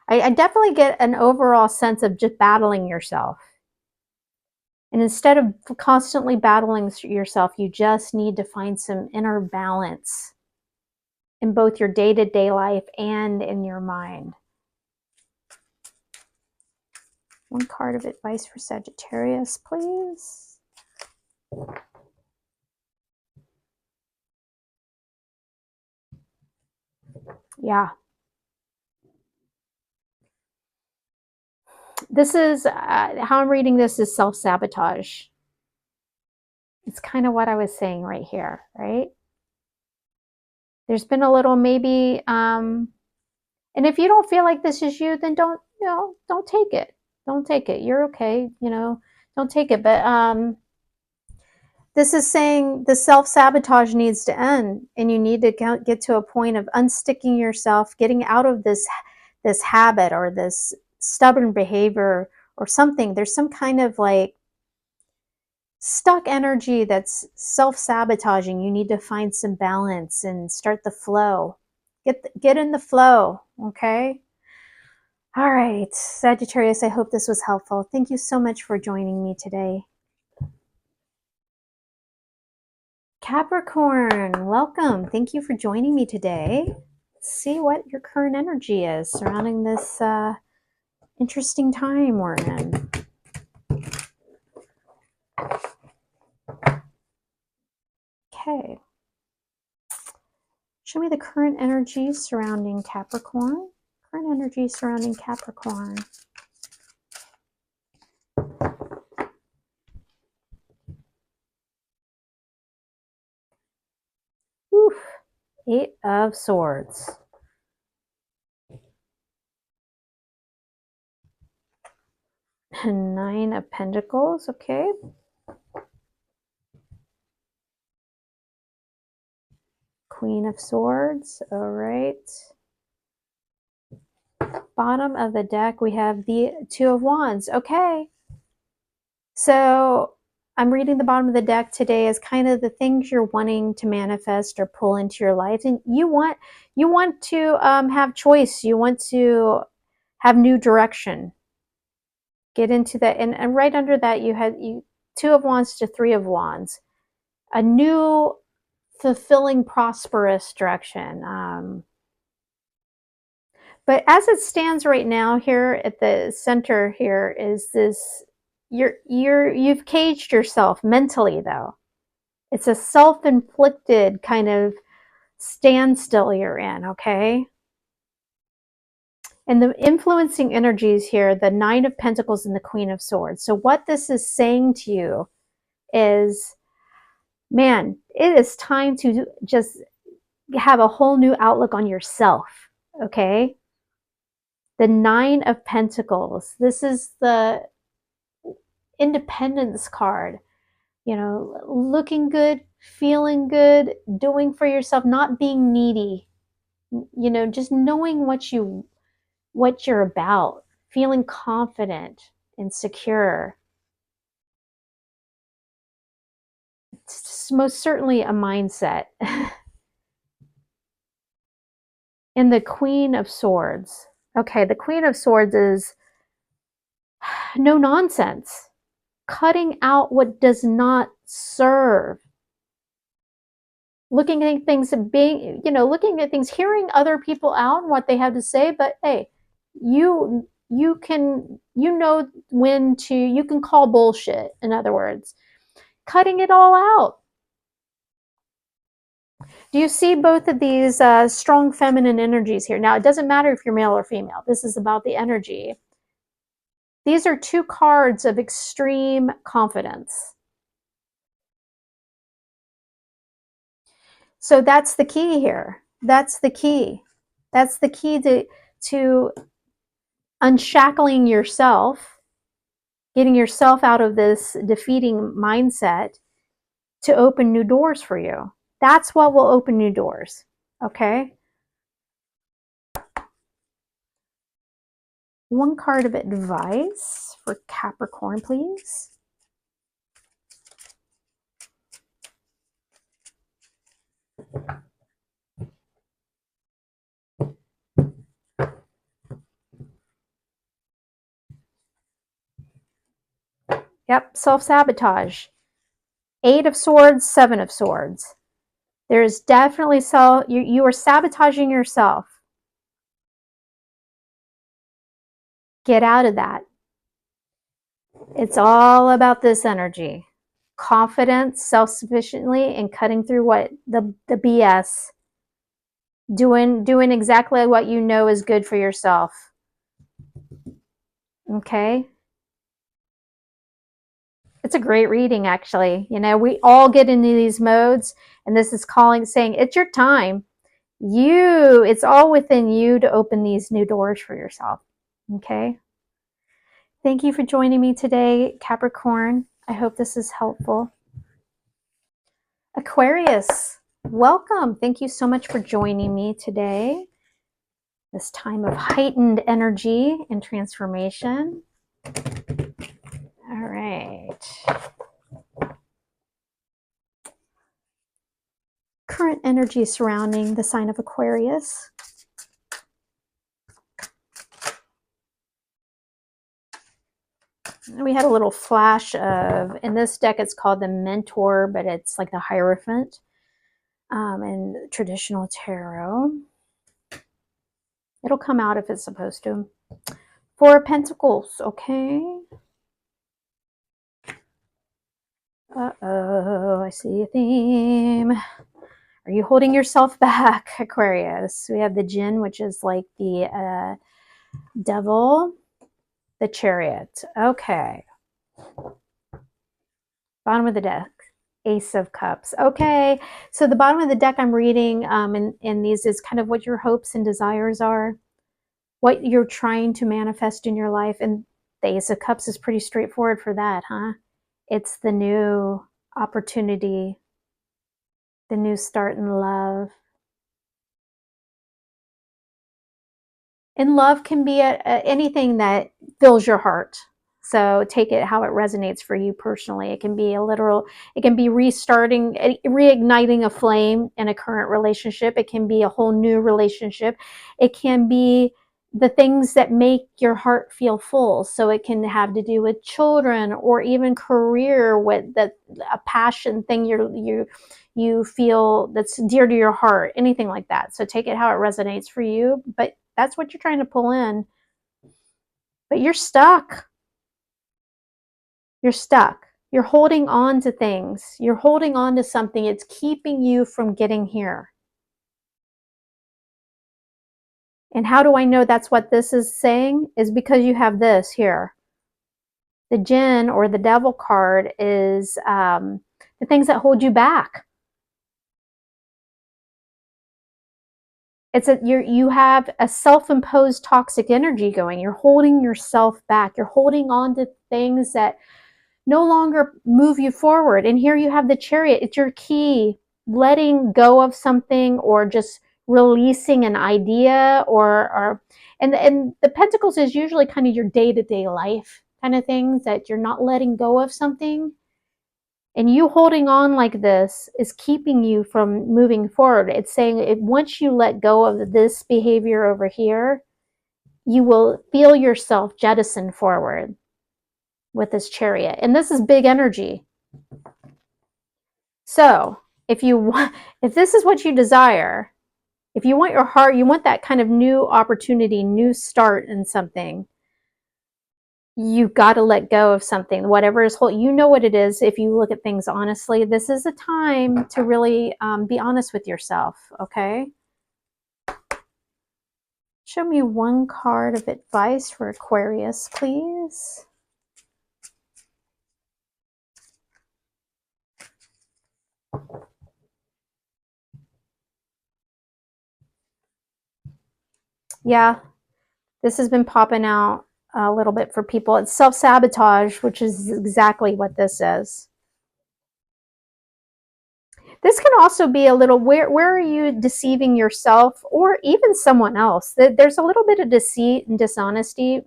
S1: I definitely get an overall sense of just battling yourself. And instead of constantly battling yourself, you just need to find some inner balance in both your day-to-day life and in your mind. One card of advice for Sagittarius, please. Yeah. This is, how I'm reading this is self-sabotage. It's kind of what I was saying right here, right? There's been a little maybe, and if you don't feel like this is you, then don't take it. Don't take it. You're okay. Don't take it. But this is saying the self-sabotage needs to end, and you need to get to a point of unsticking yourself, getting out of this habit or this stubborn behavior or something. There's some kind of like stuck energy that's self-sabotaging. You need to find some balance and start the flow. Get in the flow, okay? All right, Sagittarius, I hope this was helpful. Thank you so much for joining me today. Capricorn, welcome. Thank you for joining me today. Let's see what your current energy is surrounding this interesting time we're in. Okay. Show me the current energy surrounding Capricorn. Current energy surrounding Capricorn. Oof. 8 of Swords. And 9 of Pentacles, okay. Queen of Swords, all right. Bottom of the deck, we have the 2 of Wands, okay. So I'm reading the bottom of the deck today as kind of the things you're wanting to manifest or pull into your life. And you want to have choice. You want to have new direction. Get into that. And right under that, you had 2 of Wands to 3 of Wands. A new, fulfilling, prosperous direction. But as it stands right now here at the center here is this, you've caged yourself mentally though. It's a self-inflicted kind of standstill you're in, okay? And the influencing energies here, the 9 of Pentacles and the Queen of Swords. So what this is saying to you is, man, it is time to just have a whole new outlook on yourself, okay? The 9 of Pentacles, this is the independence card. Looking good, feeling good, doing for yourself, not being needy. Just knowing what you're about, feeling confident and secure. most certainly a mindset. And the Queen of Swords. Okay, the Queen of Swords is no nonsense. Cutting out what does not serve. Looking at things and being, looking at things, hearing other people out and what they have to say, but hey, you can, when to, you can call bullshit, in other words. Cutting it all out. Do you see both of these strong feminine energies here? Now, it doesn't matter if you're male or female. This is about the energy. These are two cards of extreme confidence. So that's the key here. That's the key. That's the key to unshackling yourself, getting yourself out of this defeating mindset to open new doors for you. That's what will open new doors. Okay? One card of advice for Capricorn, please. Yep, self-sabotage. 8 of Swords, 7 of Swords. There is definitely you are sabotaging yourself. Get out of that. It's all about this energy. Confidence, self-sufficiently, and cutting through what the BS. Doing exactly what you know is good for yourself. Okay? It's a great reading, actually. We all get into these modes, and this is saying, it's your time. It's all within you to open these new doors for yourself. Okay? Thank you for joining me today, Capricorn. I hope this is helpful. Aquarius, welcome. Thank you so much for joining me today. This time of heightened energy and transformation. All right. Current energy surrounding the sign of Aquarius. We had a little flash of, in this deck it's called the Mentor, but it's like the Hierophant in traditional tarot. It'll come out if it's supposed to. 4 of Pentacles, okay. Uh-oh, I see a theme. Are you holding yourself back, Aquarius? We have the Jinn, which is like the devil. The Chariot. Okay. Bottom of the deck. Ace of Cups. Okay. So the bottom of the deck I'm reading in these is kind of what your hopes and desires are. What you're trying to manifest in your life. And the Ace of Cups is pretty straightforward for that, huh? It's the new opportunity. The new start in love. And love can be anything that fills your heart. So take it how it resonates for you personally. It can be it can be reigniting a flame in a current relationship. It can be a whole new relationship. It can be the things that make your heart feel full. So it can have to do with children or even career, with a passion thing you feel that's dear to your heart, anything like that. So take it how it resonates for you. But that's what you're trying to pull in. But you're stuck. You're stuck. You're holding on to things. You're holding on to something. It's keeping you from getting here. And how do I know that's what this is saying? Is because you have this here. The Jinn or the Devil card is the things that hold you back. You have a self-imposed toxic energy going. You're holding yourself back. You're holding on to things that no longer move you forward. And here you have the Chariot. It's your key, letting go of something or just releasing an idea and the Pentacles is usually kind of your day-to-day life kind of things that you're not letting go of something. And you holding on like this is keeping you from moving forward. It's saying once you let go of this behavior over here, you will feel yourself jettison forward with this Chariot. And this is big energy. So if this is what you desire, if you want your heart, you want that kind of new opportunity, new start in something, you got to let go of something, whatever is holding. You know what it is. If you look at things honestly, this is a time to really be honest with yourself. Okay. Show me one card of advice for Aquarius, please. Yeah, this has been popping out a little bit for people. It's self-sabotage, which is exactly what this is. This can also be a little, where are you deceiving yourself or even someone else? There's a little bit of deceit and dishonesty.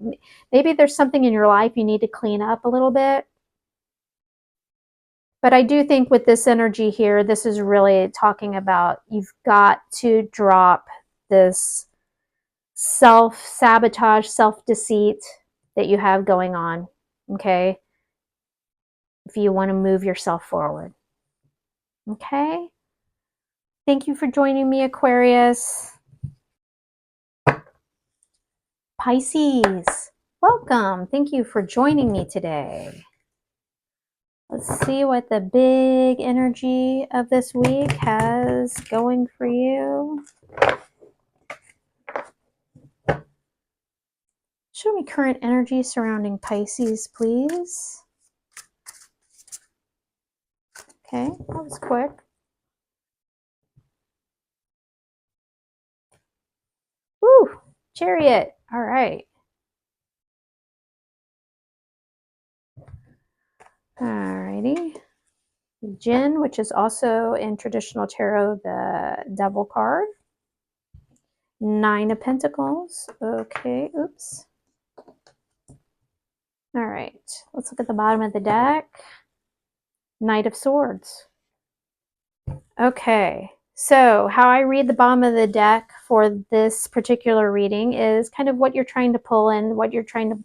S1: Maybe there's something in your life you need to clean up a little bit. But I do think with this energy here, this is really talking about you've got to drop this self-sabotage, self-deceit that you have going on, okay? If you want to move yourself forward, okay? Thank you for joining me, Aquarius. Pisces, welcome. Thank you for joining me today. Let's see what the big energy of this week has going for you. Show me current energy surrounding Pisces, please. Okay, that was quick. Woo, Chariot. All right. Alrighty. Jinn, which is also in traditional tarot, the Devil card. Nine of Pentacles. Okay, oops. All right, let's look at the bottom of the deck. Knight of Swords. Okay, so how I read the bottom of the deck for this particular reading is kind of what you're trying to pull in, what you're trying to,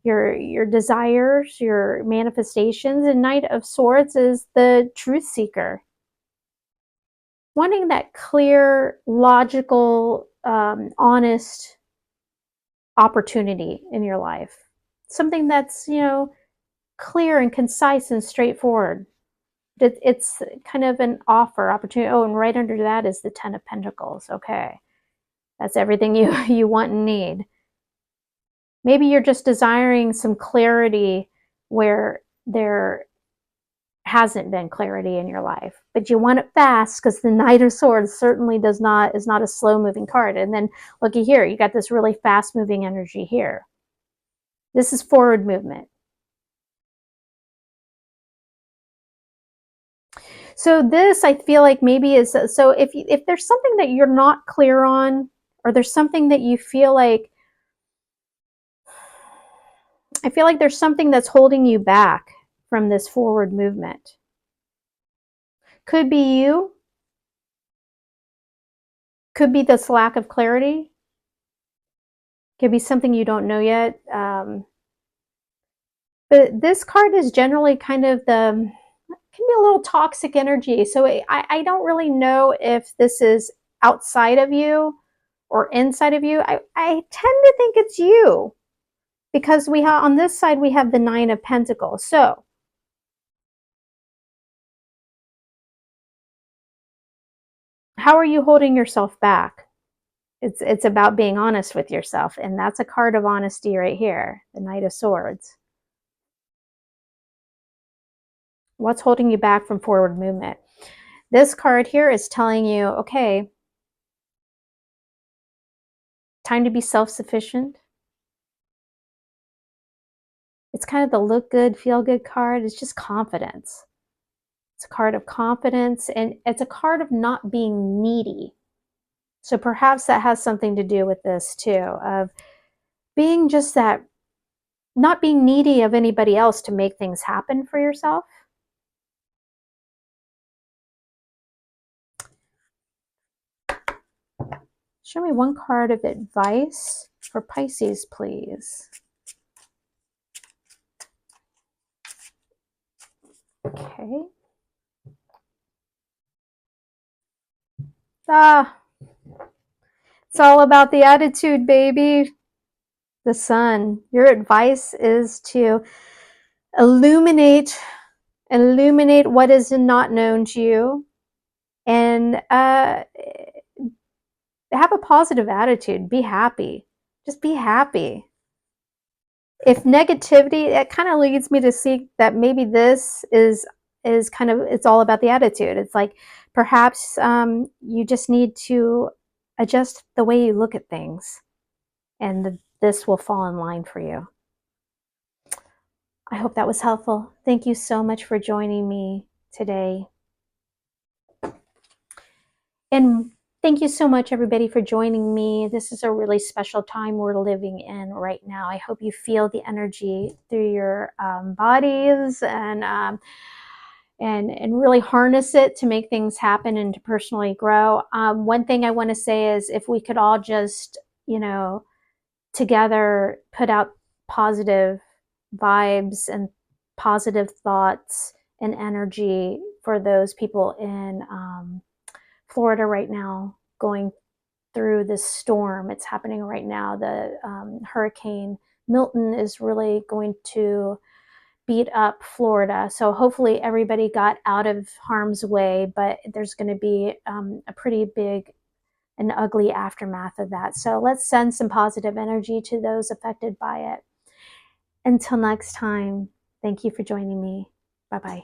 S1: your desires, your manifestations. And Knight of Swords is the truth seeker. Wanting that clear, logical, honest opportunity in your life. Something that's, you know, clear and concise and straightforward. It's kind of an offer, opportunity. Oh, and right under that is the Ten of Pentacles. Okay. That's everything you want and need. Maybe you're just desiring some clarity where there hasn't been clarity in your life, but you want it fast because the Knight of Swords certainly is not a slow moving card. And then looky here, you got this really fast moving energy here. This is forward movement. So this, I feel like maybe is, so if there's something that you're not clear on, or there's something that you feel like, I feel like there's something that's holding you back from this forward movement. Could be you. Could be this lack of clarity. Could be something you don't know yet. But this card is generally kind of can be a little toxic energy. So I don't really know if this is outside of you or inside of you. I tend to think it's you, because we have on this side, we have the Nine of Pentacles. So how are you holding yourself back? It's about being honest with yourself. And that's a card of honesty right here, the Knight of Swords. What's holding you back from forward movement? This card here is telling you, okay, time to be self-sufficient. It's kind of the look good, feel good card. It's just confidence. It's a card of confidence, and it's a card of not being needy. So perhaps that has something to do with this too, of being just that, not being needy of anybody else to make things happen for yourself. Show me one card of advice for Pisces, please. Okay. It's all about the attitude, baby. The sun. Your advice is to illuminate what is not known to you, and have a positive attitude. Be happy. Just be happy. If negativity, it kind of leads me to see that maybe this is kind of, it's all about the attitude. It's like perhaps you just need to adjust the way you look at things, and this will fall in line for you. I hope that was helpful. Thank you so much for joining me today. And thank you so much, everybody, for joining me. This is a really special time we're living in right now. I hope you feel the energy through your bodies, and really harness it to make things happen and to personally grow. One thing I want to say is, if we could all just, together put out positive vibes and positive thoughts and energy for those people in Florida right now, going through this storm. It's happening right now. The Hurricane Milton is really going to beat up Florida. So hopefully everybody got out of harm's way, but there's going to be a pretty big and ugly aftermath of that. So let's send some positive energy to those affected by it. Until next time, thank you for joining me. Bye-bye.